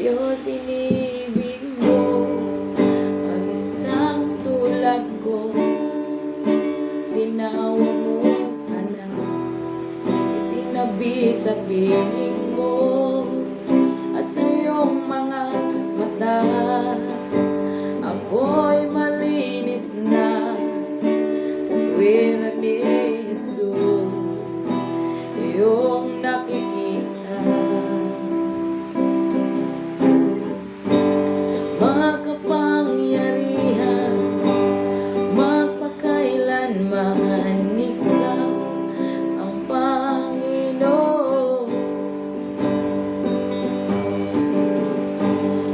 Diyos, inibig mo ang isang tulad ko. Tinawag mo anak, itinabi sa piling mo, at sa iyong mga mata ako'y malinis na. Puwera ni Jesus iyong nakikita. Makapangyarihan, magpakailanman, ikaw ang Panginoon.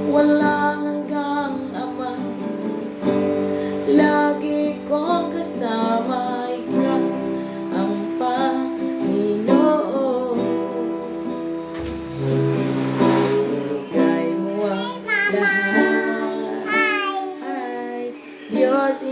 Walang hanggang Ama, lagi kong kasama, ikaw ang Panginoon. Ibigay mo ang lahat, ay Diyos,